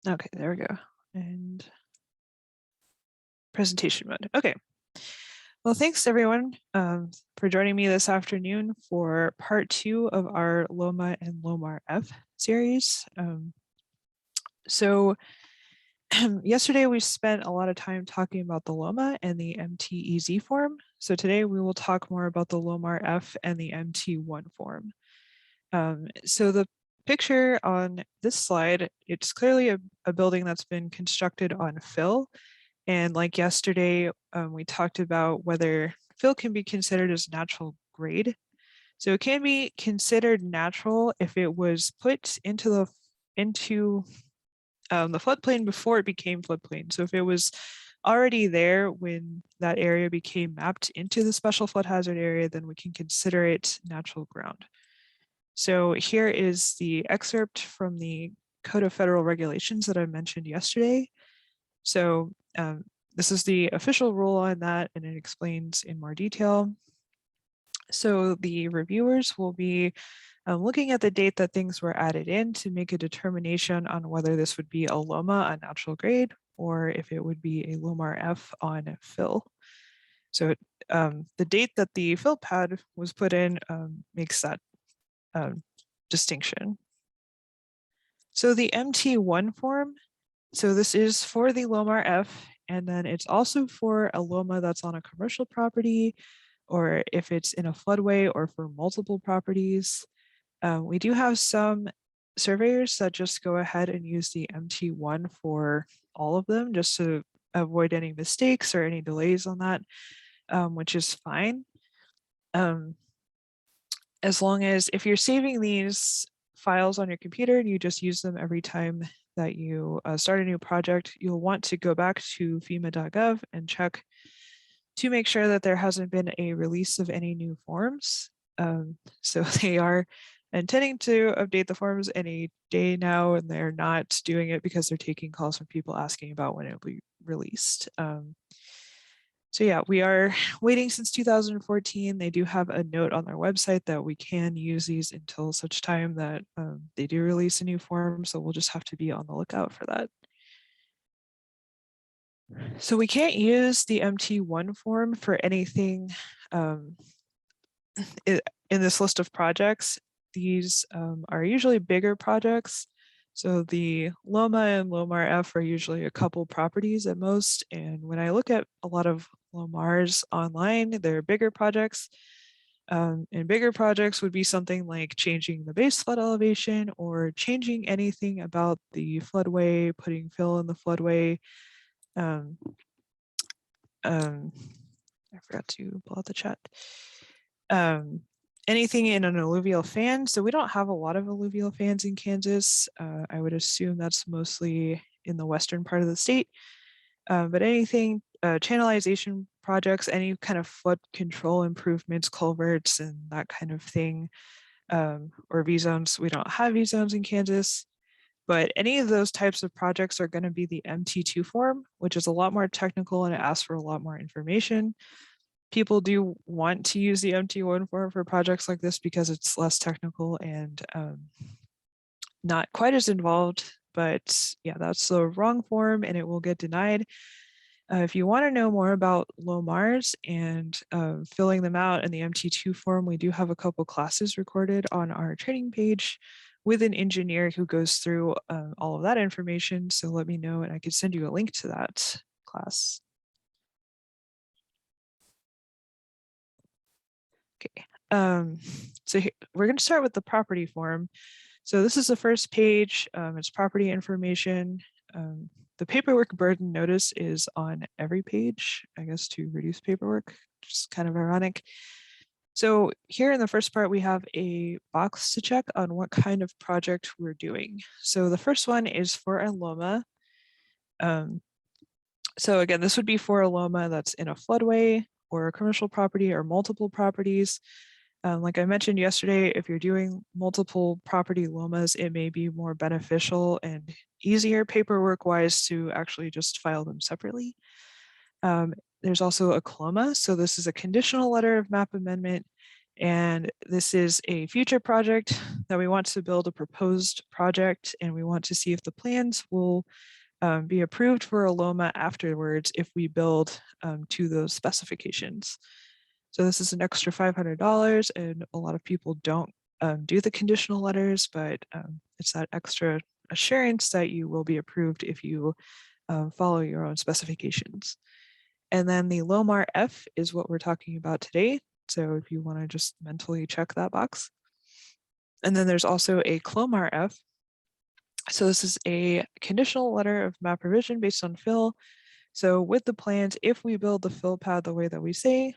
Okay, there we go. And presentation mode. Okay. Well, thanks everyone for joining me this afternoon for part 2 of our LOMA and LOMR-F series. So yesterday we spent a lot of time talking about the LOMA and the MTEZ form. So today we will talk more about the LOMR-F and the MT1 form. So the picture on this slide, it's clearly a building that's been constructed on fill. And like yesterday, we talked about whether fill can be considered as natural grade. So it can be considered natural if it was put into the floodplain before it became floodplain. So if it was already there when that area became mapped into the special flood hazard area, then we can consider it natural ground. So here is the excerpt from the Code of Federal Regulations that I mentioned yesterday. So this is the official rule on that, and it explains in more detail. So the reviewers will be looking at the date that things were added in to make a determination on whether this would be a LOMA, a natural grade, or if it would be a LOMR-F on fill. So the date that the fill pad was put in makes that distinction. So the MT1 form, so this is for the LOMR-F, and then it's also for a LOMA that's on a commercial property, or if it's in a floodway, or for multiple properties. We do have some surveyors that just go ahead and use the MT1 for all of them, just to avoid any mistakes or any delays on that, which is fine. As long as if you're saving these files on your computer and you just use them every time that you start a new project, you'll want to go back to FEMA.gov and check to make sure that there hasn't been a release of any new forms. So they are intending to update the forms any day now, and they're not doing it because they're taking calls from people asking about when it will be released. So yeah, we are waiting since 2014. They do have a note on their website that we can use these until such time that they do release a new form. So we'll just have to be on the lookout for that. So we can't use the MT1 form for anything in this list of projects. These are usually bigger projects. So the LOMA and LOMR-F are usually a couple properties at most. And when I look at a lot of LOMRs online, they're bigger projects. And bigger projects would be something like changing the base flood elevation or changing anything about the floodway, putting fill in the floodway. I forgot to pull out the chat. Anything in an alluvial fan. So we don't have a lot of alluvial fans in Kansas. I would assume that's mostly in the western part of the state. But anything, channelization projects, any kind of flood control improvements, culverts, and that kind of thing, or V-zones. We don't have V-zones in Kansas. But any of those types of projects are going to be the MT2 form, which is a lot more technical and it asks for a lot more information. People do want to use the MT1 form for projects like this because it's less technical and not quite as involved. But yeah, that's the wrong form and it will get denied. If you want to know more about LOMRs and filling them out in the MT2 form, we do have a couple classes recorded on our training page with an engineer who goes through all of that information. So let me know and I could send you a link to that class. Okay, so we're going to start with the property form. So this is the first page. It's property information. The paperwork burden notice is on every page, I guess, to reduce paperwork, which is kind of ironic. So here in the first part, we have a box to check on what kind of project we're doing. So the first one is for a LOMA. So again, this would be for a LOMA that's in a floodway or a commercial property or multiple properties. Like I mentioned yesterday, if you're doing multiple property LOMAs, it may be more beneficial and easier paperwork-wise to actually just file them separately. There's also a CLOMA. So this is a conditional letter of map amendment. And this is a future project that we want to build, a proposed project, and we want to see if the plans will be approved for a LOMA afterwards if we build to those specifications. So this is an extra $500, and a lot of people don't do the conditional letters, but it's that extra assurance that you will be approved if you follow your own specifications. And then the LOMR-F is what we're talking about today. So if you want to just mentally check that box. And then there's also a CLOMR-F. So this is a conditional letter of map revision based on fill. So with the plans, if we build the fill pad the way that we say,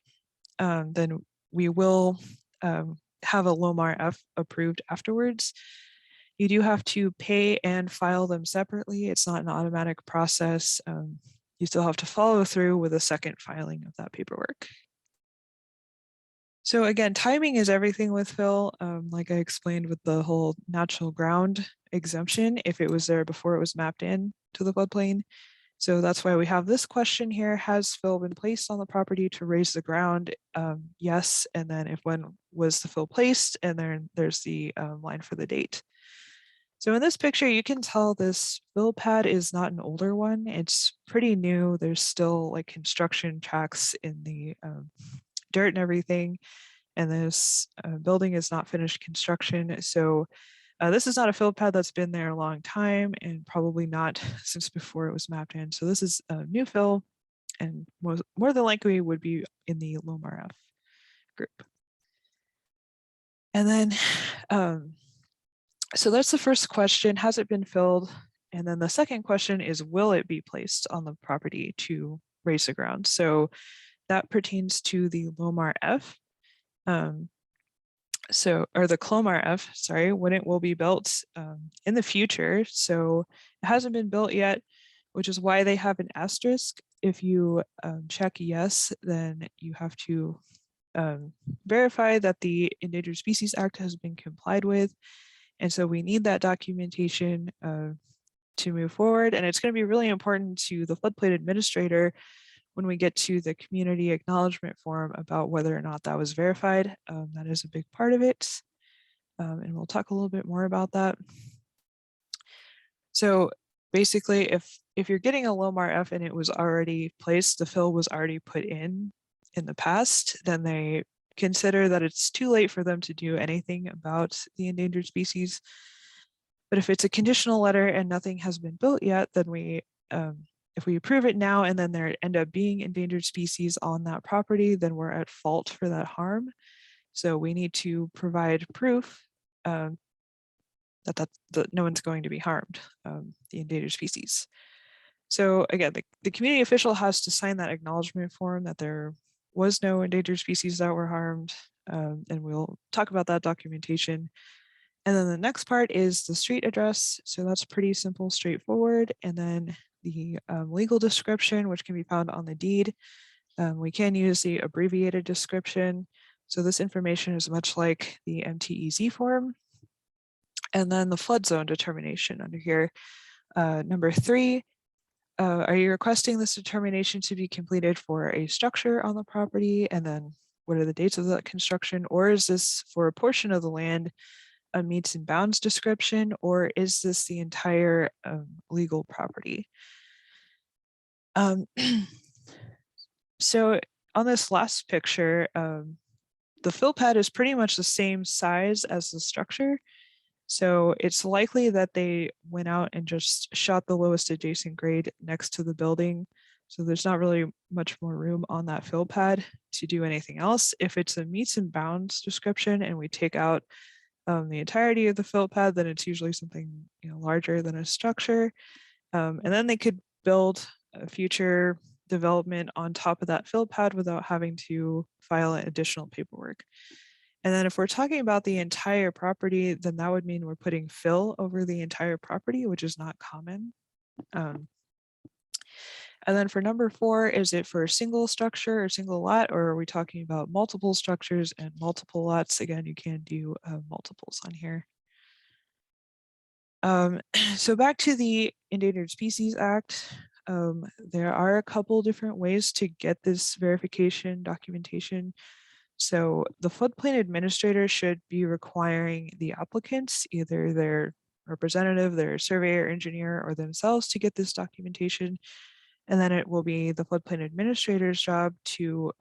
then we will have a LOMR-F approved afterwards. You do have to pay and file them separately. It's not an automatic process. You still have to follow through with a second filing of that paperwork. So again, timing is everything with fill. Like I explained with the whole natural ground exemption, if it was there before it was mapped in to the floodplain. So that's why we have this question here. Has fill been placed on the property to raise the ground? Yes. And then if when was the fill placed? And then there's the line for the date. So in this picture, you can tell this fill pad is not an older one. It's pretty new. There's still like construction tracks in the dirt and everything. And this building is not finished construction. So this is not a fill pad that's been there a long time and probably not since before it was mapped in. So this is a new fill and more than likely would be in the LOMR-F group. And then, so that's the first question, has it been filled? And then the second question is, will it be placed on the property to raise the ground? So that pertains to the LOMR-F. Or the CLOMR-F, sorry, when it will be built in the future. So it hasn't been built yet, which is why they have an asterisk. If you check yes, then you have to verify that the Endangered Species Act has been complied with. And so we need that documentation to move forward. And it's going to be really important to the floodplain administrator when we get to the community acknowledgement form about whether or not that was verified. That is a big part of it. And we'll talk a little bit more about that. So basically, if you're getting a LOMR-F and it was already placed, the fill was already put in the past, then they consider that it's too late for them to do anything about the endangered species. But if it's a conditional letter and nothing has been built yet, then if we approve it now and then there end up being endangered species on that property, then we're at fault for that harm. So we need to provide proof that no one's going to be harmed, the endangered species. So again, the community official has to sign that acknowledgement form that there was no endangered species that were harmed, and we'll talk about that documentation. And then the next part is the street address. So that's pretty simple, straightforward. And then the legal description, which can be found on the deed. We can use the abbreviated description. So this information is much like the MTEZ form. And then the flood zone determination under here. Number 3, are you requesting this determination to be completed for a structure on the property? And then what are the dates of that construction? Or is this for a portion of the land, a meets and bounds description, or is this the entire legal property? So on this last picture, the fill pad is pretty much the same size as the structure. So it's likely that they went out and just shot the lowest adjacent grade next to the building. So there's not really much more room on that fill pad to do anything else. If it's a meets and bounds description and we take out the entirety of the fill pad, then it's usually something larger than a structure. And then they could build a future development on top of that fill pad without having to file additional paperwork. And then if we're talking about the entire property, then that would mean we're putting fill over the entire property, which is not common. And then for number 4, is it for a single structure or single lot, or are we talking about multiple structures and multiple lots? Again, you can do multiples on here. So back to the Endangered Species Act, there are a couple different ways to get this verification documentation. So the floodplain administrator should be requiring the applicants, either their representative, their surveyor, engineer, or themselves to get this documentation. And then it will be the floodplain administrator's job to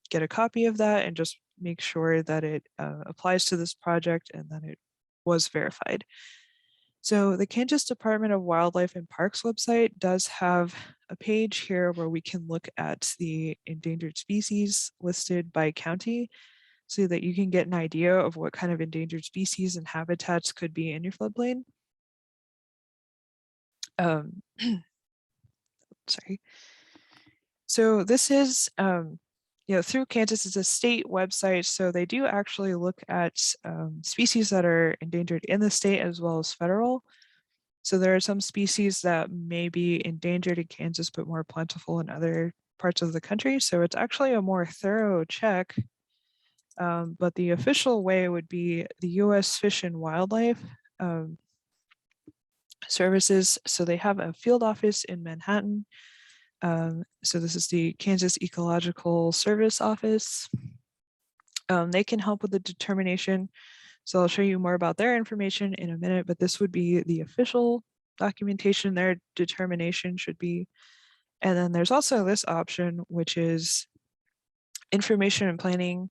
get a copy of that and just make sure that it applies to this project and that it was verified. So the Kansas Department of Wildlife and Parks website does have a page here where we can look at the endangered species listed by county so that you can get an idea of what kind of endangered species and habitats could be in your floodplain. Sorry. So this is, through Kansas, it's a state website, so they do actually look at species that are endangered in the state as well as federal. So there are some species that may be endangered in Kansas, but more plentiful in other parts of the country. So it's actually a more thorough check. But the official way would be the U.S. Fish and Wildlife Services. So they have a field office in Manhattan. So this is the Kansas Ecological Service Office. They can help with the determination. So I'll show you more about their information in a minute, but this would be the official documentation their determination should be. And then there's also this option, which is information for planning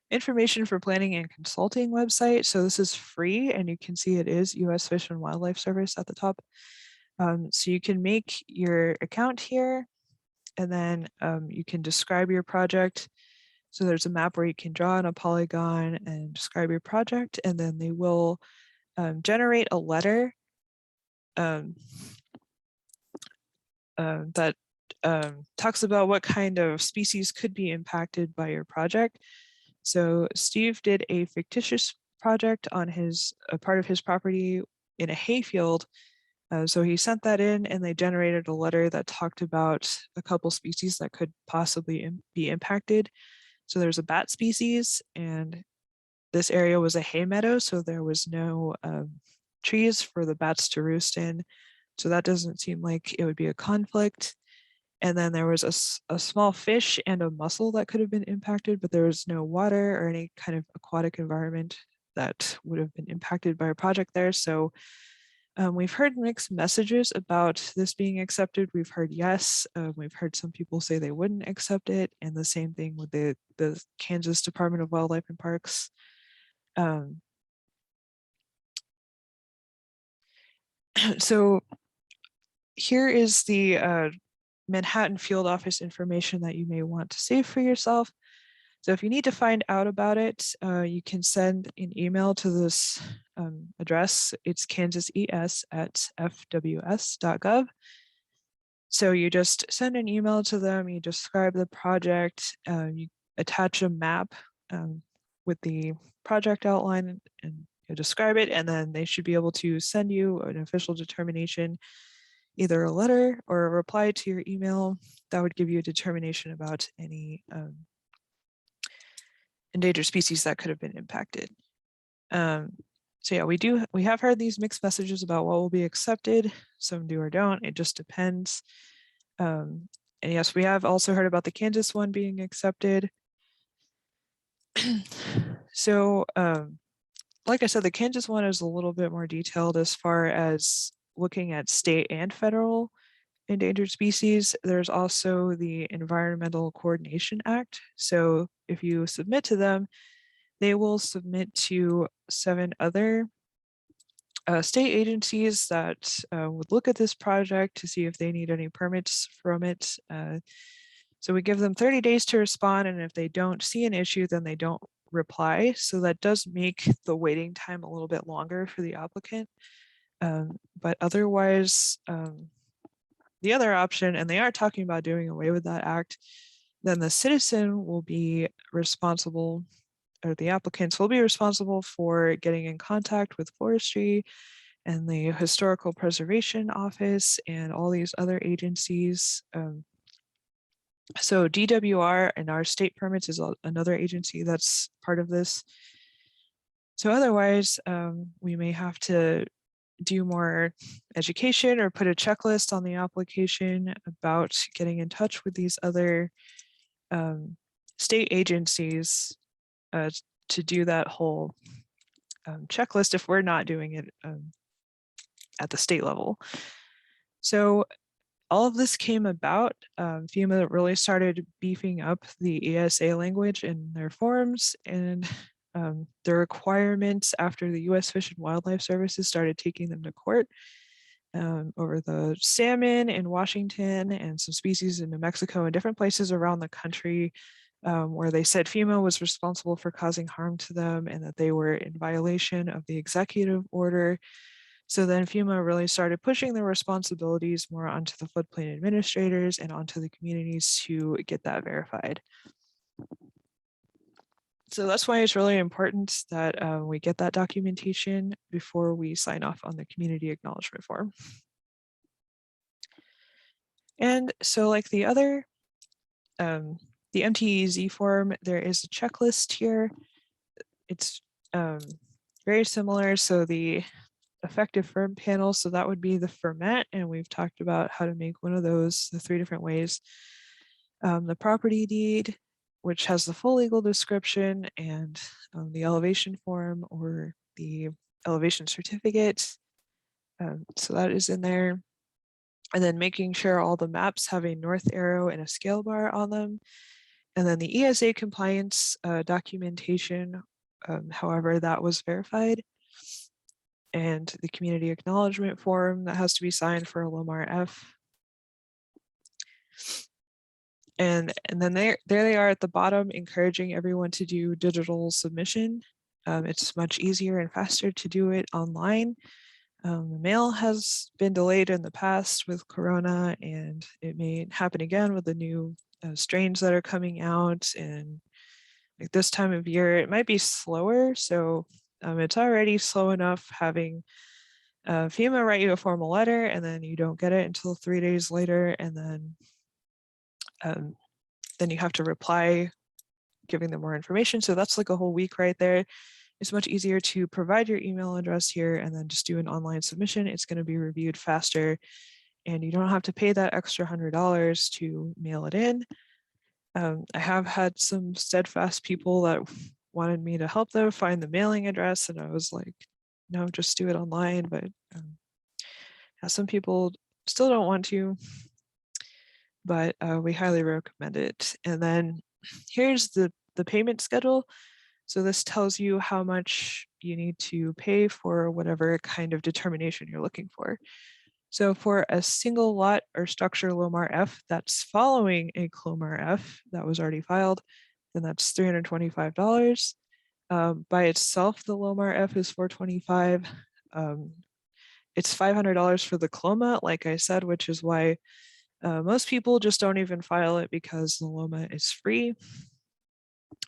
and consulting website. So this is free, and you can see it is U.S. Fish and Wildlife Service at the top. So you can make your account here, and then you can describe your project. So there's a map where you can draw on a polygon and describe your project, and then they will generate a letter that talks about what kind of species could be impacted by your project. So Steve did a fictitious project on a part of his property in a hayfield. So he sent that in, and they generated a letter that talked about a couple species that could possibly be impacted. So there's a bat species, and this area was a hay meadow, so there was no trees for the bats to roost in. So that doesn't seem like it would be a conflict. And then there was a small fish and a mussel that could have been impacted, but there was no water or any kind of aquatic environment that would have been impacted by a project there. So we've heard mixed messages about this being accepted. We've heard yes. We've heard some people say they wouldn't accept it. And the same thing with the Kansas Department of Wildlife and Parks. So here is the Manhattan field office information that you may want to save for yourself. So if you need to find out about it, you can send an email to this address. It's kansases@fws.gov. So you just send an email to them, you describe the project, you attach a map with the project outline and you describe it, and then they should be able to send you an official determination, either a letter or a reply to your email that would give you a determination about any endangered species that could have been impacted. So yeah, we have heard these mixed messages about what will be accepted. Some do or don't, it just depends. And yes, we have also heard about the Kansas one being accepted. So like I said, the Kansas one is a little bit more detailed as far as looking at state and federal endangered species. There's also the Environmental Coordination Act. So if you submit to them, they will submit to 7 other state agencies that would look at this project to see if they need any permits from it. So we give them 30 days to respond, and if they don't see an issue, then they don't reply. So that does make the waiting time a little bit longer for the applicant. But otherwise, the other option, and they are talking about doing away with that act, then the citizen will be responsible, or the applicants will be responsible for getting in contact with forestry and the Historical Preservation Office and all these other agencies. So DWR and our state permits is another agency that's part of this. So otherwise, we may have to do more education or put a checklist on the application about getting in touch with these other state agencies to do that whole checklist if we're not doing it at the state level. So all of this came about. FEMA really started beefing up the ESA language in their forms, and the requirements after the U.S. Fish and Wildlife Services started taking them to court over the salmon in Washington and some species in New Mexico and different places around the country, where they said FEMA was responsible for causing harm to them and that they were in violation of the executive order. So then FEMA really started pushing the responsibilities more onto the floodplain administrators and onto the communities to get that verified. So that's why it's really important that we get that documentation before we sign off on the community acknowledgement form. And so like the other, the MTEZ form, there is a checklist here. It's very similar. So the effective firm panel, so that would be the ferment, and we've talked about how to make one of those, the 3 different ways. The property deed, which has the full legal description, and the elevation form or the elevation certificate. So that is in there. And then making sure all the maps have a north arrow and a scale bar on them. And then the ESA compliance documentation, however that was verified. And the community acknowledgement form that has to be signed for a LOMR-F. And then there they are at the bottom, encouraging everyone to do digital submission. It's much easier and faster to do it online. The mail has been delayed in the past with Corona, and it may happen again with the new strains that are coming out. And like this time of year, it might be slower. So it's already slow enough having FEMA write you a formal letter, and then you don't get it until 3 days later, and then you have to reply giving them more information. So that's like a whole week right there. It's much easier to provide your email address here and then just do an online submission. It's going to be reviewed faster, and you don't have to pay that extra $100 to mail it in. I have had some steadfast people that wanted me to help them find the mailing address, and I was like, no, just do it online. But some people still don't want to, but we highly recommend it. And then here's the payment schedule. So this tells you how much you need to pay for whatever kind of determination you're looking for. So for a single lot or structure LOMR-F that's following a CLOMR-F that was already filed, then that's $325. By itself, the LOMR-F is $425. It's $500 for the CLOMA, like I said, which is why most people just don't even file it, because the LOMA is free.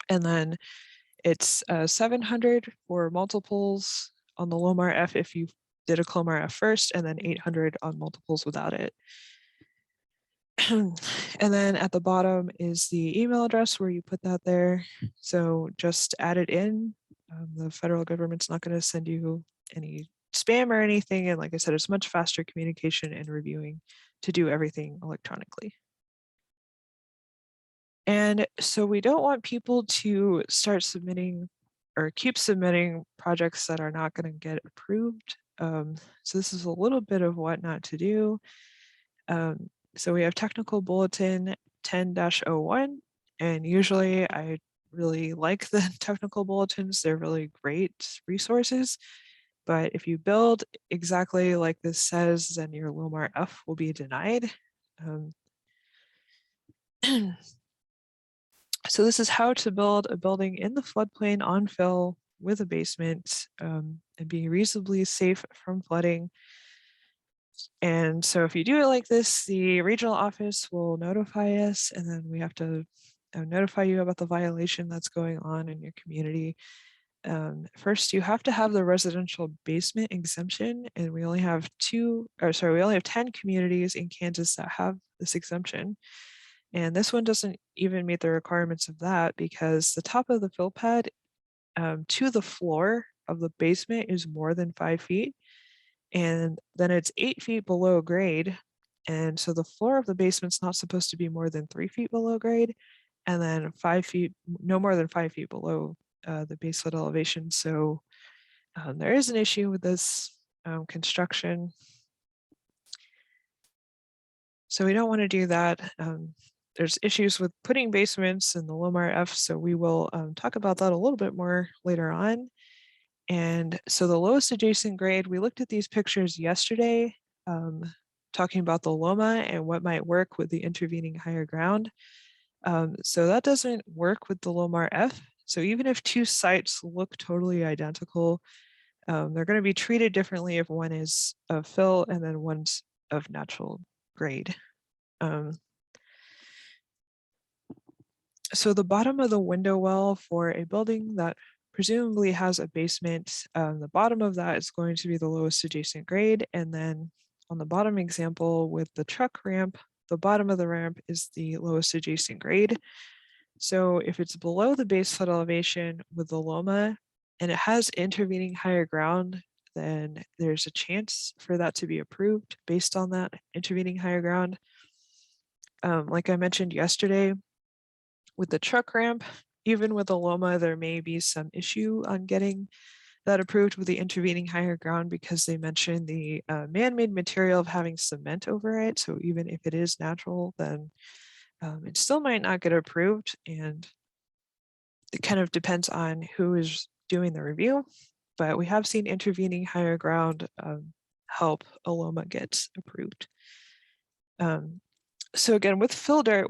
And then it's $700 for multiples on the LOMR-F if you did a CLOMR-F first, and then $800 on multiples without it. And then at the bottom is the email address where you put that there. So just add it in. The federal government's not going to send you any spam or anything. And like I said, it's much faster communication and reviewing to do everything electronically. And so we don't want people to start submitting or keep submitting projects that are not going to get approved. So this is a little bit of what not to do. So we have technical bulletin 10-01, and usually I really like the technical bulletins. They're really great resources. But if you build exactly like this says, then your LOMR-F will be denied. So this is how to build a building in the floodplain on fill with a basement and be reasonably safe from flooding. And so if you do it like this, the regional office will notify us, and then we have to notify you about the violation that's going on in your community. First, you have to have the residential basement exemption, and we only have 10 communities in Kansas that have this exemption. And this one doesn't even meet the requirements of that, because the top of the fill pad to the floor of the basement is more than 5 feet. And then it's 8 feet below grade. And so the floor of the basement's not supposed to be more than 3 feet below grade. and then 5 feet, no more than 5 feet below the base flood elevation. So there is an issue with this construction. So we don't want to do that. There's issues with putting basements in the LOMR-F, so we will talk about that a little bit more later on. And so the lowest adjacent grade, we looked at these pictures yesterday, talking about the LOMA and what might work with the intervening higher ground. So that doesn't work with the LOMR-F. So even if two sites look totally identical, they're going to be treated differently if one is of fill and then one's of natural grade. So the bottom of the window well for a building that presumably has a basement, the bottom of that is going to be the lowest adjacent grade. And then on the bottom example with the truck ramp, the bottom of the ramp is the lowest adjacent grade. So if it's below the base flood elevation with the LOMA and it has intervening higher ground, then there's a chance for that to be approved based on that intervening higher ground. Like I mentioned yesterday, with the truck ramp, even with the LOMA, there may be some issue on getting that approved with the intervening higher ground because they mentioned the man-made material of having cement over it. So even if it is natural, then it still might not get approved. And it kind of depends on who is doing the review. But we have seen intervening higher ground help a LOMA get approved. So again, with fill dirt,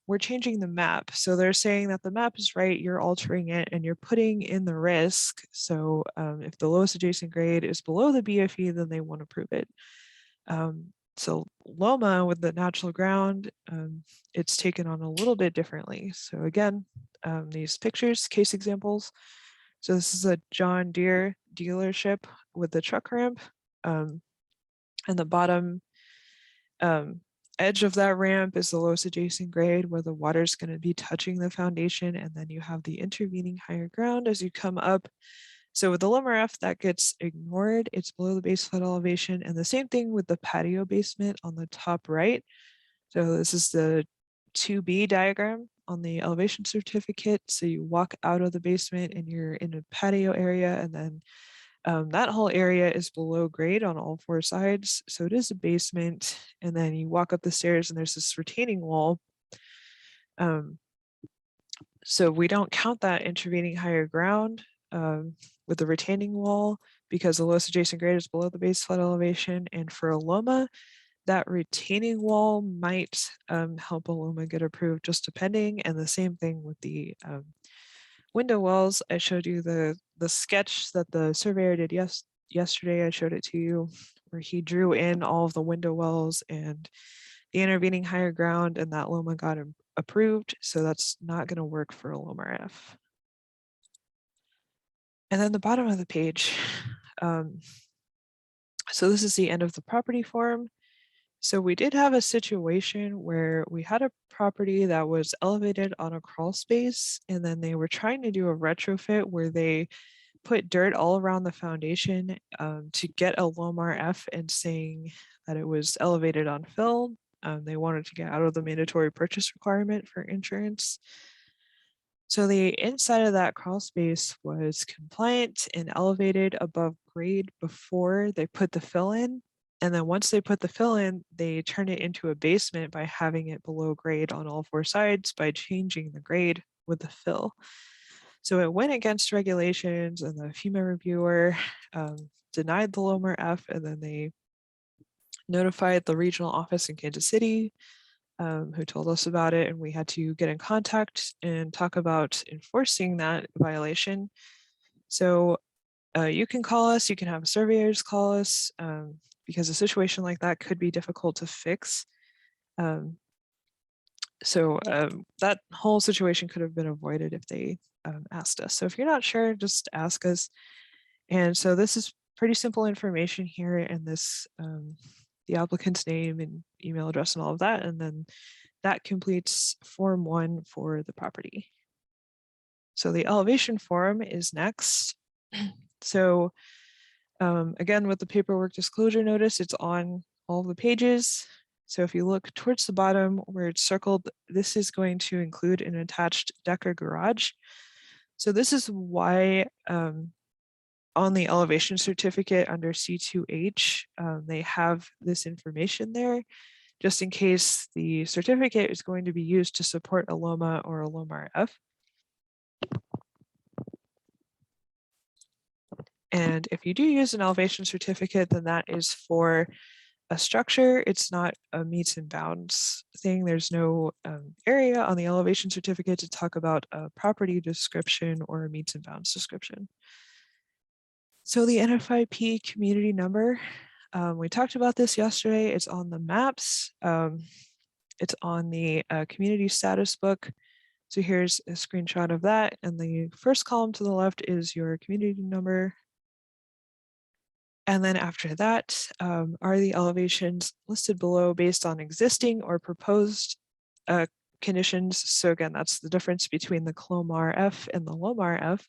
we're changing the map. So they're saying that the map is right, you're altering it and you're putting in the risk. So if the lowest adjacent grade is below the BFE, then they won't approve it. So LOMA with the natural ground, it's taken on a little bit differently. So again, these pictures, case examples. So this is a John Deere dealership with the truck ramp. And the bottom edge of that ramp is the lowest adjacent grade where the water is going to be touching the foundation, and then you have the intervening higher ground as you come up. So with the LOMR-F, that gets ignored. It's below the base flood elevation, and the same thing with the patio basement on the top right. So this is the 2B diagram on the elevation certificate. So you walk out of the basement and you're in a patio area, and then that whole area is below grade on all four sides. So it is a basement. And then you walk up the stairs and there's this retaining wall. So we don't count that intervening higher ground with the retaining wall because the lowest adjacent grade is below the base flood elevation. And for a LOMA, that retaining wall might help a LOMA get approved, just depending. And the same thing with the window wells. I showed you the sketch that the surveyor did yesterday. I showed it to you where he drew in all of the window wells and the intervening higher ground, and that LOMA got approved. So that's not going to work for a LOMR-F. And then the bottom of the page. So this is the end of the property form. So we did have a situation where we had a property that was elevated on a crawl space, and then they were trying to do a retrofit where they put dirt all around the foundation to get a LOMR-F and saying that it was elevated on fill. They wanted to get out of the mandatory purchase requirement for insurance. So the inside of that crawl space was compliant and elevated above grade before they put the fill in. And then once they put the fill in, they turn it into a basement by having it below grade on all four sides by changing the grade with the fill. So it went against regulations, and the FEMA reviewer denied the LOMR-F, and then they notified the regional office in Kansas City, who told us about it, and we had to get in contact and talk about enforcing that violation. So you can call us, you can have surveyors call us, because a situation like that could be difficult to fix. So that whole situation could have been avoided if they asked us. So if you're not sure, just ask us. And so this is pretty simple information here, and this the applicant's name and email address and all of that, and then that completes Form 1 for the property. So the elevation form is next. So again, with the paperwork disclosure notice, it's on all the pages. So if you look towards the bottom where it's circled, this is going to include an attached deck or garage. So this is why on the elevation certificate under C2H, they have this information there, just in case the certificate is going to be used to support a LOMA or a LOMR-F. And if you do use an elevation certificate, then that is for a structure. It's not a meets and bounds thing. There's no area on the elevation certificate to talk about a property description or a meets and bounds description. So the NFIP community number, we talked about this yesterday. It's on the maps. It's on the community status book. So here's a screenshot of that. And the first column to the left is your community number. And then after that are the elevations listed below based on existing or proposed conditions. So again, that's the difference between the LOMA-F and the LOMR-F.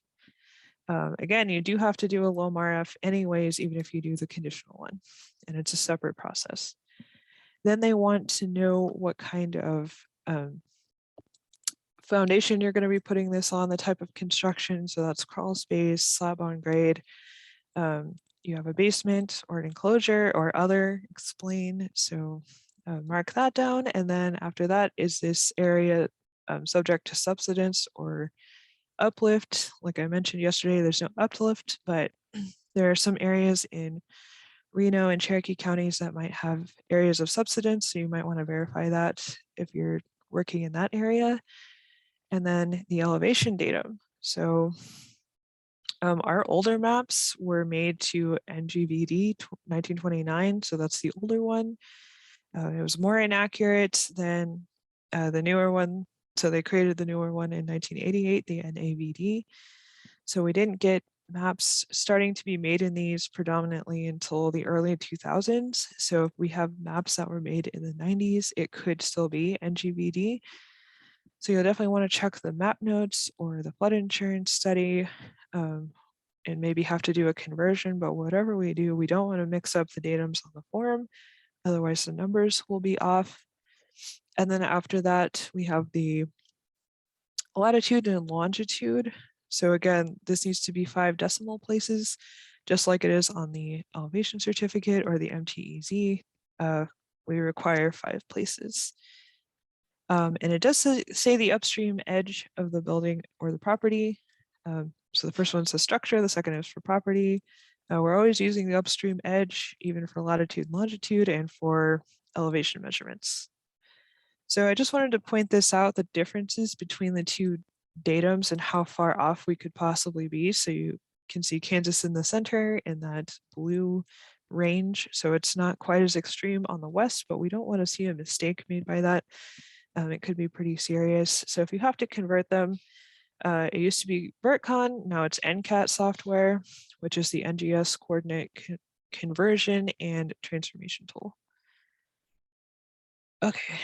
Again, you do have to do a LOMR-F anyways, even if you do the conditional one, and it's a separate process. Then they want to know what kind of foundation you're going to be putting this on, the type of construction. So that's crawl space, slab on grade. You have a basement or an enclosure or other, explain. So mark that down. And then after that, is this area subject to subsidence or uplift? Like I mentioned yesterday, there's no uplift, but there are some areas in Reno and Cherokee counties that might have areas of subsidence. So you might want to verify that if you're working in that area. And then the elevation datum. So our older maps were made to NGVD 1929, so that's the older one. It was more inaccurate than the newer one. So they created the newer one in 1988, the NAVD. So we didn't get maps starting to be made in these predominantly until the early 2000s. So if we have maps that were made in the 90s, it could still be NGVD. So you'll definitely want to check the map notes or the flood insurance study and maybe have to do a conversion, but whatever we do, we don't want to mix up the datums on the form. Otherwise the numbers will be off. And then after that, we have the latitude and longitude. So again, this needs to be 5 decimal places, just like it is on the elevation certificate or the MTEZ. We require 5 places. And it does say the upstream edge of the building or the property. So the first one's the structure, the second is for property. We're always using the upstream edge, even for latitude and longitude and for elevation measurements. So I just wanted to point this out, the differences between the two datums and how far off we could possibly be. So you can see Kansas in the center in that blue range. So it's not quite as extreme on the west, but we don't want to see a mistake made by that. It could be pretty serious. So if you have to convert them, it used to be VertCon, now it's NCAT software, which is the NGS coordinate conversion and transformation tool. Okay,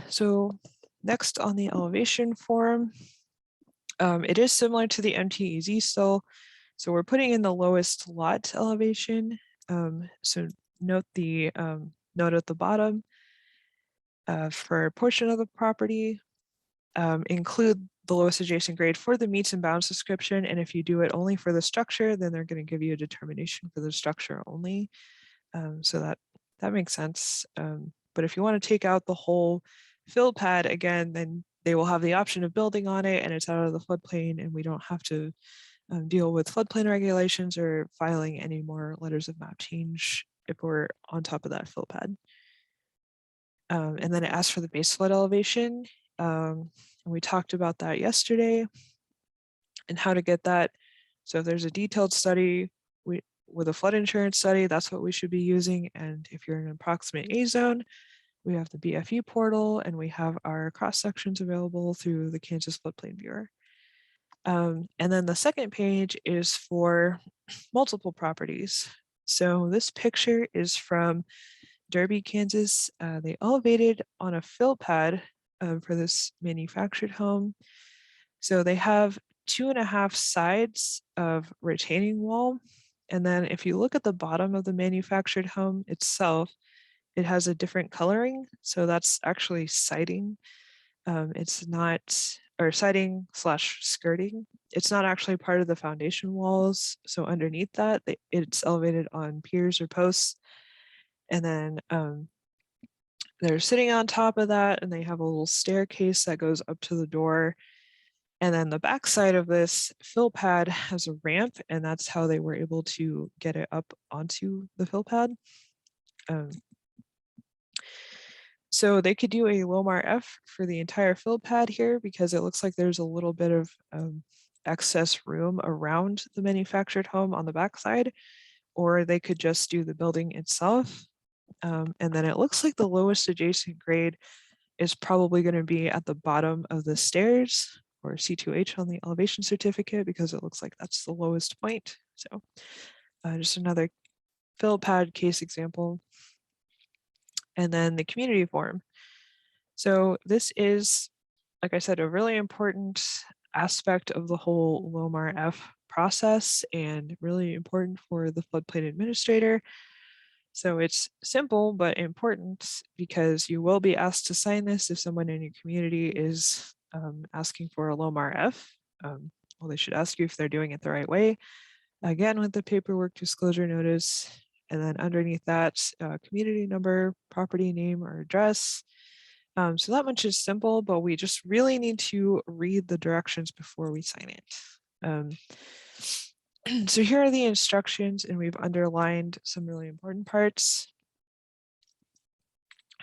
so next on the elevation form, it is similar to the MTEZ still. So we're putting in the lowest lot elevation. So note the note at the bottom for a portion of the property, include the lowest adjacent grade for the meets and bounds description. And if you do it only for the structure, then they're going to give you a determination for the structure only. So that makes sense. But if you want to take out the whole fill pad again, then they will have the option of building on it and it's out of the floodplain and we don't have to deal with floodplain regulations or filing any more letters of map change if we're on top of that fill pad. And then it asks for the base flood elevation. And we talked about that yesterday and how to get that. So if there's a detailed study with a flood insurance study, that's what we should be using. And if you're in an approximate A zone, we have the BFE portal and we have our cross sections available through the Kansas Floodplain Viewer. And then the second page is for multiple properties. So this picture is from Derby, Kansas. They elevated on a fill pad for this manufactured home. So they have 2.5 sides of retaining wall. And then if you look at the bottom of the manufactured home itself, it has a different coloring. So that's actually siding. It's not, or siding slash skirting. It's not actually part of the foundation walls. So underneath that, it's elevated on piers or posts. And then they're sitting on top of that, and they have a little staircase that goes up to the door. And then the back side of this fill pad has a ramp, and that's how they were able to get it up onto the fill pad. So they could do a LOMR-F for the entire fill pad here because it looks like there's a little bit of excess room around the manufactured home on the backside, or they could just do the building itself. And then it looks like the lowest adjacent grade is probably going to be at the bottom of the stairs, or C2H on the elevation certificate, because it looks like that's the lowest point. So just another fill pad case example. And then the community forum. So this is, like I said, a really important aspect of the whole LOMR-F process and really important for the floodplain administrator. So it's simple but important because you will be asked to sign this if someone in your community is asking for a LOMR-F. Well, they should ask you if they're doing it the right way. Again, with the paperwork disclosure notice, and then underneath that, community number, property name or address. So that much is simple, but we just really need to read the directions before we sign it. So here are the instructions, and we've underlined some really important parts.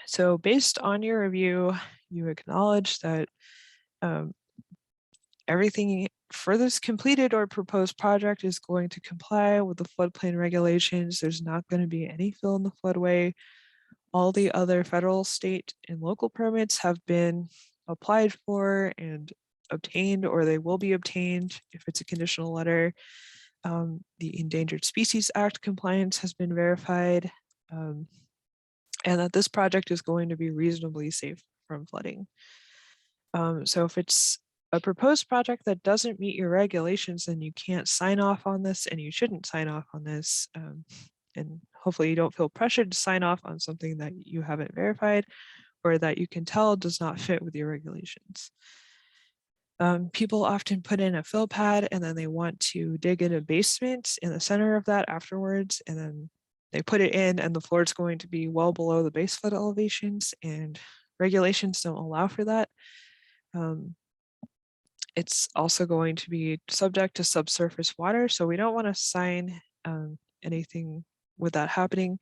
So based on your review, you acknowledge that everything for this completed or proposed project is going to comply with the floodplain regulations. There's not going to be any fill in the floodway. All the other federal, state, and local permits have been applied for and obtained, or they will be obtained if it's a conditional letter. The Endangered Species Act compliance has been verified, and that this project is going to be reasonably safe from flooding. So if it's a proposed project that doesn't meet your regulations, then you can't sign off on this, and you shouldn't sign off on this. And hopefully you don't feel pressured to sign off on something that you haven't verified or that you can tell does not fit with your regulations. People often put in a fill pad and then they want to dig in a basement in the center of that afterwards, and then they put it in and the floor is going to be well below the base flood elevations, and regulations don't allow for that. It's also going to be subject to subsurface water, so we don't want to sign anything with that happening.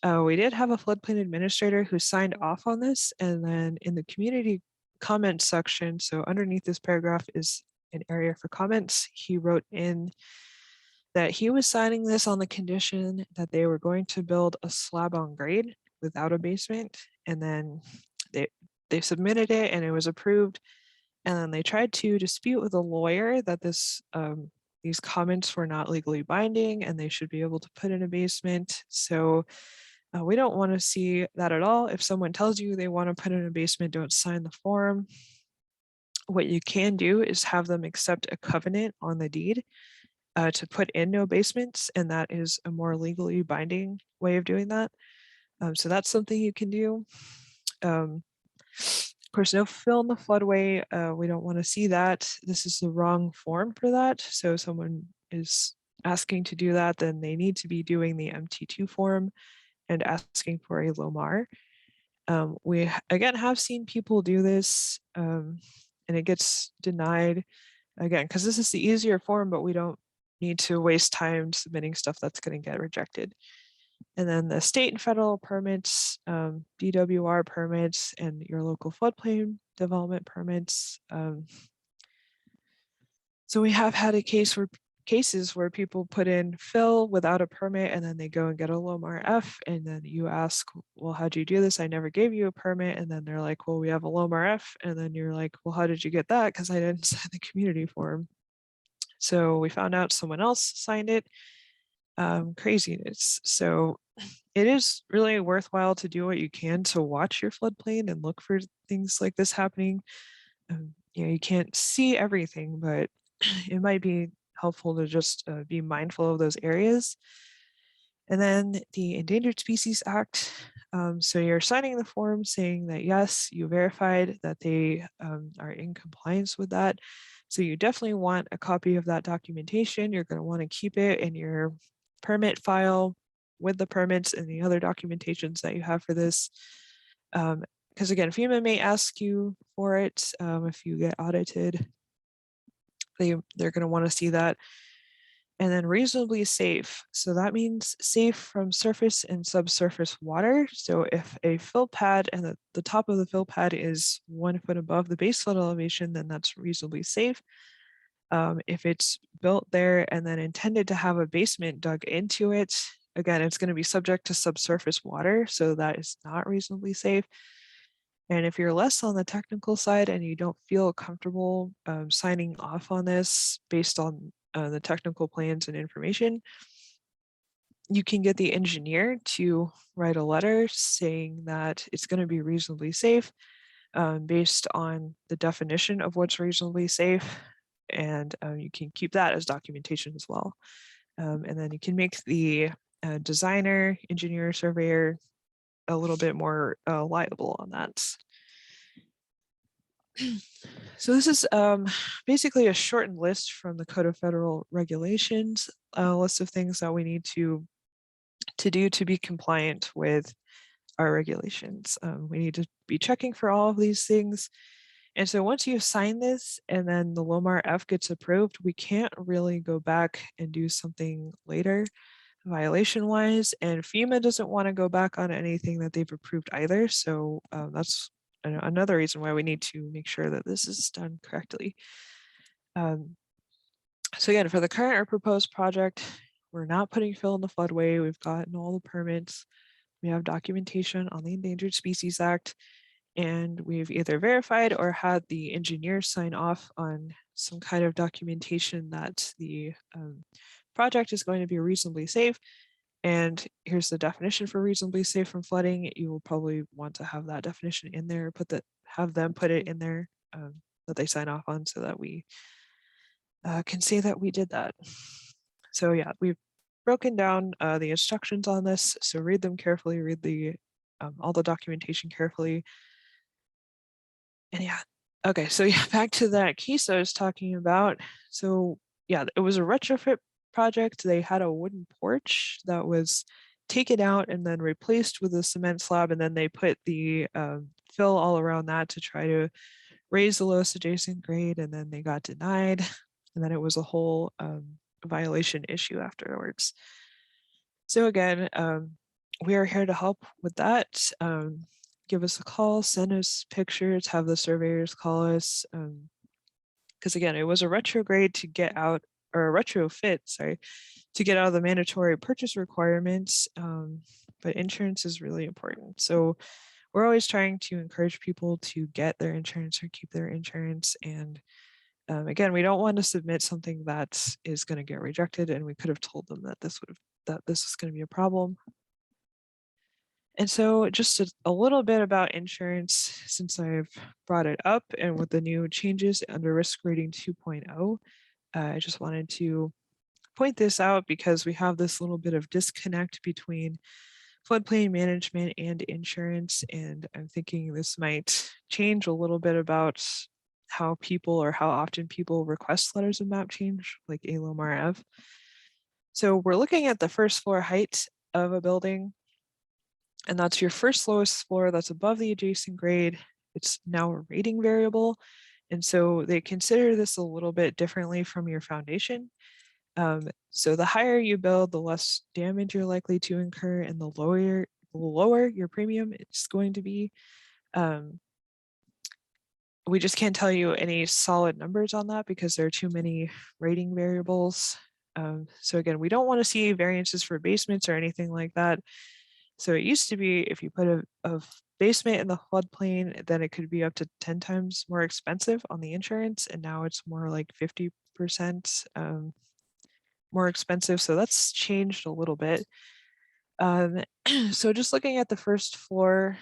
We did have a floodplain administrator who signed off on this, and then in the community comment section, so underneath this paragraph is an area for comments, he wrote in that he was signing this on the condition that they were going to build a slab on grade without a basement, and then they submitted it and it was approved. And then they tried to dispute with a lawyer that these comments were not legally binding and they should be able to put in a basement. So we don't want to see that at all. If someone tells you they want to put in a basement, don't sign the form. What you can do is have them accept a covenant on the deed to put in no basements, and that is a more legally binding way of doing that. So that's something you can do. Of course, no fill in the floodway. We don't want to see that. This is the wrong form for that. So if someone is asking to do that, then they need to be doing the MT2 form and asking for a LOMR. We, again, have seen people do this and it gets denied, again, because this is the easier form, but we don't need to waste time submitting stuff that's going to get rejected. And then the state and federal permits, DWR permits, and your local floodplain development permits. So we have had cases where people put in fill without a permit, and then they go and get a LOMR-F, and then you ask, well, how'd you do this? I never gave you a permit. And then they're like, well, we have a LOMR-F. And then you're like, well, how did you get that? Because I didn't sign the community form. So we found out someone else signed it. Craziness. So it is really worthwhile to do what you can to watch your floodplain and look for things like this happening. You can't see everything, but it might be helpful to just be mindful of those areas. And then the Endangered Species Act. So you're signing the form saying that yes, you verified that they are in compliance with that. So you definitely want a copy of that documentation. You're going to want to keep it in your permit file with the permits and the other documentations that you have for this. Because again, FEMA may ask you for it if you get audited. They're going to want to see that. And then reasonably safe. So that means safe from surface and subsurface water. So if a fill pad and the top of the fill pad is 1 foot above the base flood elevation, then that's reasonably safe. If it's built there and then intended to have a basement dug into it, again, it's going to be subject to subsurface water. So that is not reasonably safe. And if you're less on the technical side and you don't feel comfortable signing off on this based on the technical plans and information, you can get the engineer to write a letter saying that it's going to be reasonably safe based on the definition of what's reasonably safe. And you can keep that as documentation as well. And then you can make the designer, engineer, surveyor a little bit more liable on that. So this is basically a shortened list from the Code of Federal Regulations, a list of things that we need to do to be compliant with our regulations. We need to be checking for all of these things. And so once you sign this and then the LOMR-F gets approved, we can't really go back and do something later violation wise. And FEMA doesn't want to go back on anything that they've approved either. So that's another reason why we need to make sure that this is done correctly. So again, for the current or proposed project, we're not putting fill in the floodway. We've gotten all the permits. We have documentation on the Endangered Species Act, and we've either verified or had the engineer sign off on some kind of documentation that the project is going to be reasonably safe. And here's the definition for reasonably safe from flooding. You will probably want to have that definition in there, have them put it in there that they sign off on so that we can say that we did that. So yeah, we've broken down the instructions on this. So read them carefully, read the all the documentation carefully. And yeah, okay, so yeah, back to that case I was talking about. So yeah, it was a retrofit project. They had a wooden porch that was taken out and then replaced with a cement slab, and then they put the fill all around that to try to raise the lowest adjacent grade, and then they got denied, and then it was a whole violation issue afterwards. So again, we are here to help with that. Give us a call, send us pictures, have the surveyors call us. Because again, it was a retrograde to get out, or a retrofit, sorry, to get out of the mandatory purchase requirements. But insurance is really important. So we're always trying to encourage people to get their insurance or keep their insurance. And again, we don't want to submit something that is going to get rejected, and we could have told them that this was going to be a problem. And so just a little bit about insurance, since I've brought it up, and with the new changes under risk rating 2.0, I just wanted to point this out because we have this little bit of disconnect between floodplain management and insurance. And I'm thinking this might change a little bit about how people, or how often people request letters of map change, like a LOMR-F. So we're looking at the first floor height of a building, and that's your first lowest floor that's above the adjacent grade. It's now a rating variable. And so they consider this a little bit differently from your foundation. So the higher you build, the less damage you're likely to incur, and the lower your premium is going to be. We just can't tell you any solid numbers on that because there are too many rating variables. So again, we don't want to see variances for basements or anything like that. So it used to be if you put a basement in the floodplain, then it could be up to 10 times more expensive on the insurance. And now it's more like 50% more expensive. So that's changed a little bit. So just looking at the first floor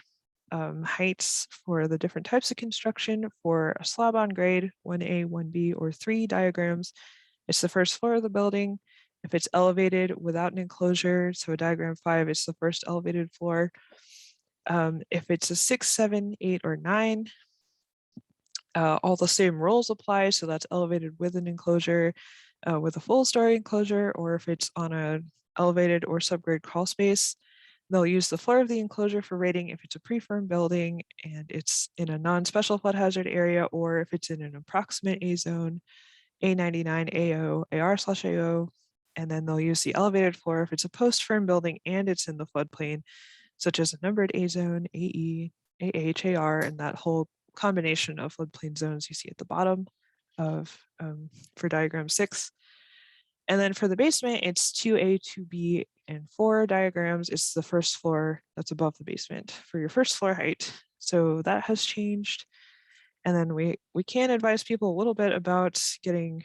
heights for the different types of construction for a slab on grade 1A, 1B, or 3 diagrams, it's the first floor of the building. If it's elevated without an enclosure, so diagram 5 is the first elevated floor. If it's a 6, 7, 8, or 9, all the same rules apply. So that's elevated with an enclosure, with a full story enclosure, or if it's on a elevated or subgrade crawl space, they'll use the floor of the enclosure for rating if it's a pre-firm building and it's in a non-special flood hazard area, or if it's in an approximate A zone, A99, AO, AR/AO, and then they'll use the elevated floor if it's a post-firm building and it's in the floodplain, such as a numbered A zone, AE, AH, AR, and that whole combination of floodplain zones you see at the bottom of for diagram 6. And then for the basement, it's 2A, 2B, and 4 diagrams. It's the first floor that's above the basement for your first floor height. So that has changed. And then we can advise people a little bit about getting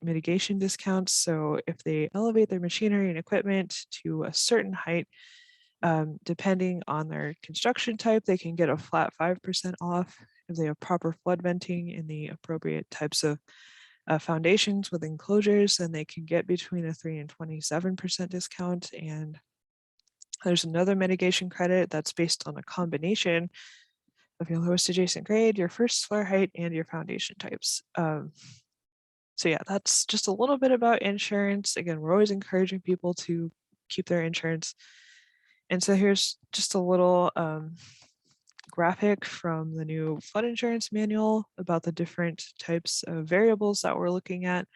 mitigation discounts. So if they elevate their machinery and equipment to a certain height, depending on their construction type, they can get a flat 5% off. If they have proper flood venting in the appropriate types of foundations with enclosures, then they can get between a 3 and 27% discount. And there's another mitigation credit that's based on a combination of your lowest adjacent grade, your first floor height, and your foundation types. So yeah, that's just a little bit about insurance. Again, we're always encouraging people to keep their insurance. And so here's just a little graphic from the new flood insurance manual about the different types of variables that we're looking at.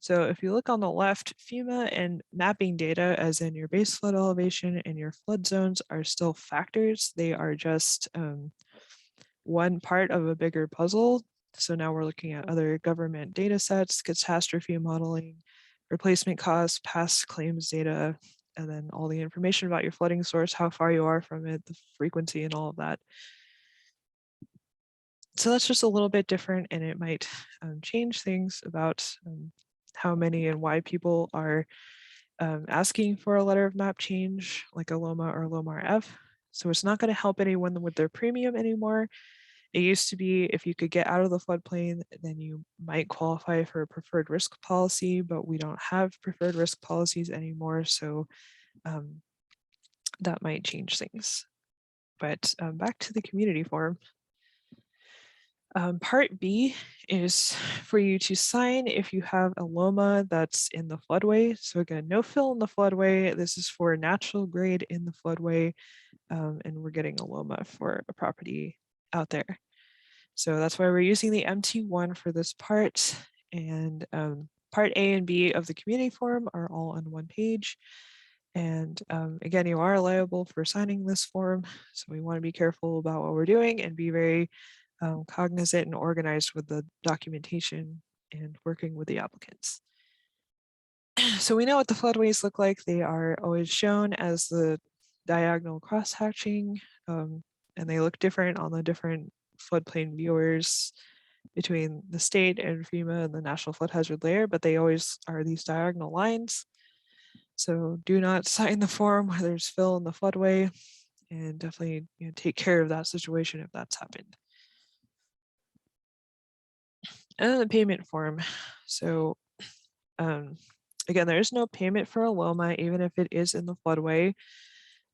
So if you look on the left, FEMA and mapping data, as in your base flood elevation and your flood zones, are still factors. They are just one part of a bigger puzzle. So now we're looking at other government data sets, catastrophe modeling, replacement costs, past claims data, and then all the information about your flooding source, how far you are from it, the frequency, and all of that. So that's just a little bit different, and it might change things about how many and why people are asking for a letter of map change, like a LOMA or LOMR-F. So it's not going to help anyone with their premium anymore. It used to be if you could get out of the floodplain, then you might qualify for a preferred risk policy, but we don't have preferred risk policies anymore. So that might change things. But back to the community forum. Part B is for you to sign if you have a LOMA that's in the floodway. So again, no fill in the floodway. This is for natural grade in the floodway. And we're getting a LOMA for a property out there. So that's why we're using the MT1 for this part. And part A and B of the community form are all on one page. And again, you are liable for signing this form. So we want to be careful about what we're doing and be very cognizant and organized with the documentation and working with the applicants. So we know what the floodways look like. They are always shown as the diagonal cross-hatching, and they look different on the different floodplain viewers between the state and FEMA and the National Flood Hazard Layer, but they always are these diagonal lines. So do not sign the form where there's fill in the floodway, and definitely take care of that situation if that's happened. And then the payment form. So again, there is no payment for a LOMA, even if it is in the floodway.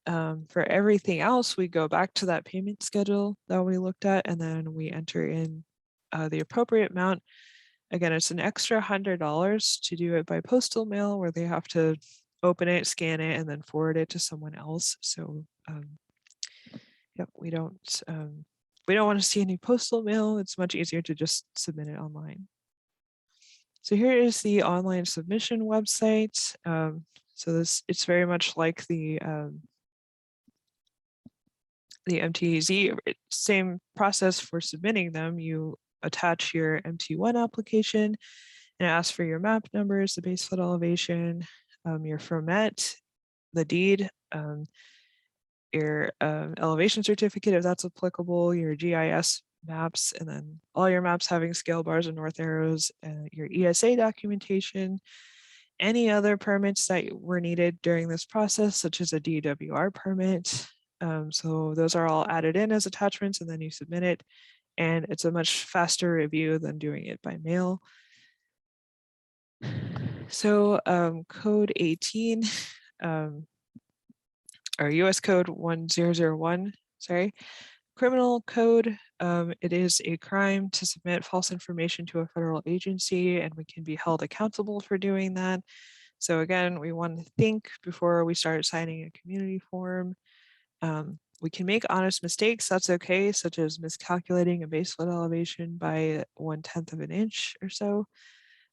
For everything else, we go back to that payment schedule that we looked at, and then we enter in the appropriate amount. Again, it's an extra $100 to do it by postal mail, where they have to open it, scan it, and then forward it to someone else. So yep, we don't want to see any postal mail. It's much easier to just submit it online. So here is the online submission website. So it's very much like the MTZ, same process for submitting them. You attach your MT1 application and ask for your map numbers, the base flood elevation, your ferment, the deed, your elevation certificate if that's applicable, your GIS maps, and then all your maps having scale bars and north arrows, your ESA documentation, any other permits that were needed during this process, such as a DWR permit. So those are all added in as attachments, and then you submit it, and it's a much faster review than doing it by mail. So code 18, or US code 1001, sorry, criminal code. It is a crime to submit false information to a federal agency, and we can be held accountable for doing that. So again, we want to think before we start signing a community form. We can make honest mistakes, that's okay, such as miscalculating a base flood elevation by 1/10 of an inch or so.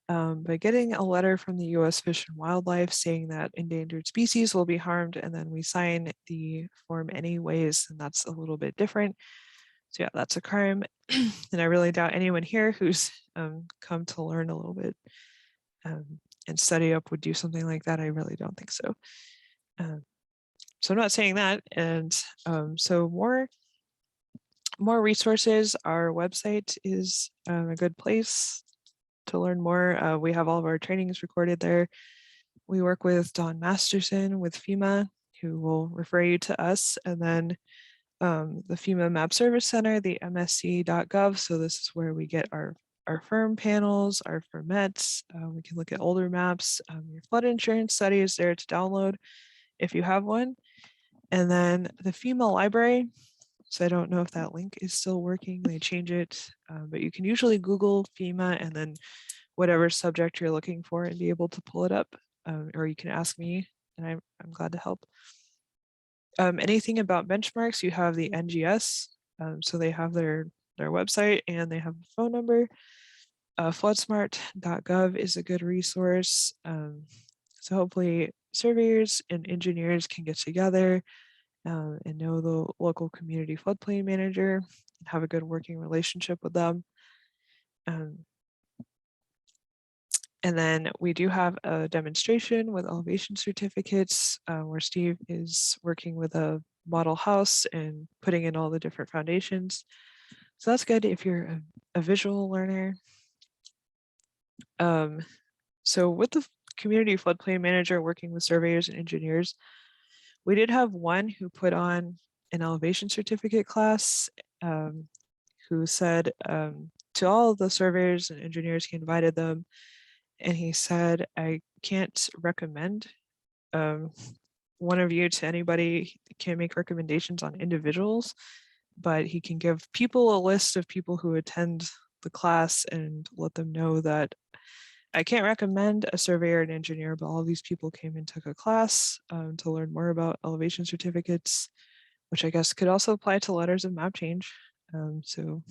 By getting a letter from the US Fish and Wildlife saying that endangered species will be harmed, and then we sign the form anyways, and that's a little bit different. So yeah, that's a crime. And I really doubt anyone here who's come to learn a little bit and study up would do something like that. I really don't think so. So I'm not saying that. And so more resources. Our website is a good place to learn more. We have all of our trainings recorded there. We work with Don Masterson with FEMA, who will refer you to us, and then the FEMA Map Service Center, the msc.gov. So this is where we get our firm panels, our firmets. We can look at older maps. Your flood insurance study is there to download if you have one. And then the FEMA library. So I don't know if that link is still working. They change it, but you can usually Google FEMA and then whatever subject you're looking for and be able to pull it up, or you can ask me, and I'm glad to help. Anything about benchmarks, you have the NGS. So they have their website and they have a phone number. Floodsmart.gov is a good resource. So hopefully surveyors and engineers can get together and know the local community floodplain manager and have a good working relationship with them. And then we do have a demonstration with elevation certificates where Steve is working with a model house and putting in all the different foundations. So that's good if you're a visual learner. So with the community floodplain manager working with surveyors and engineers, we did have one who put on an elevation certificate class who said to all the surveyors and engineers, he invited them, and he said, I can't recommend one of you to anybody. He can't make recommendations on individuals, but he can give people a list of people who attend the class and let them know that I can't recommend a surveyor and engineer, but all of these people came and took a class to learn more about elevation certificates, which I guess could also apply to letters of map change. So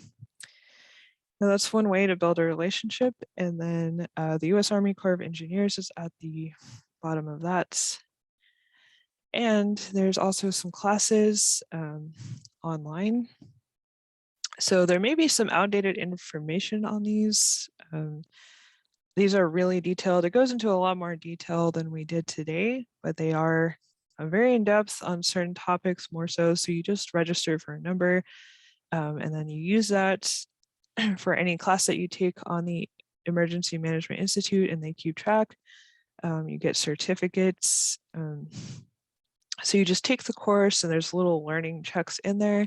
that's one way to build a relationship. And then the U.S. Army Corps of Engineers is at the bottom of that. And there's also some classes online. So there may be some outdated information on these. These are really detailed. It goes into a lot more detail than we did today, but they are very in depth on certain topics more so. So you just register for a number and then you use that for any class that you take on the Emergency Management Institute, and they keep track. You get certificates. So you just take the course and there's little learning checks in there.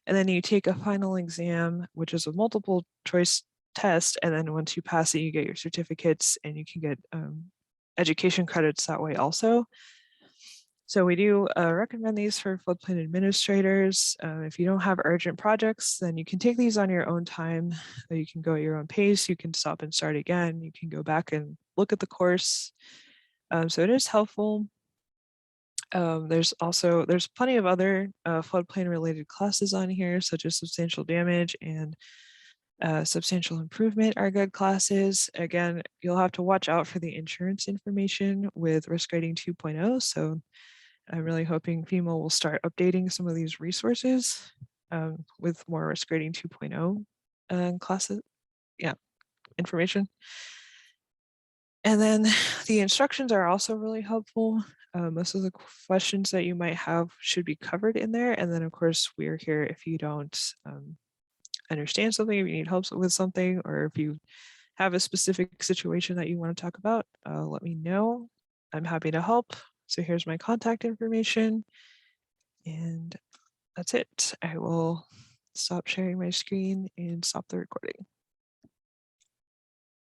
And then you take a final exam, which is a multiple choice test. And then once you pass it, you get your certificates and you can get education credits that way also. So we do recommend these for floodplain administrators. If you don't have urgent projects, then you can take these on your own time. You can go at your own pace. You can stop and start again. You can go back and look at the course. So it is helpful. There's plenty of other floodplain related classes on here, such as substantial damage and substantial improvement are good classes. Again, you'll have to watch out for the insurance information with risk rating 2.0. So I'm really hoping FEMA will start updating some of these resources with more risk rating 2.0 classes, information. And then the instructions are also really helpful. Most of the questions that you might have should be covered in there. And then of course, we're here if you don't understand something, if you need help with something, or if you have a specific situation that you want to talk about, let me know. I'm happy to help. So here's my contact information. And that's it. I will stop sharing my screen and stop the recording.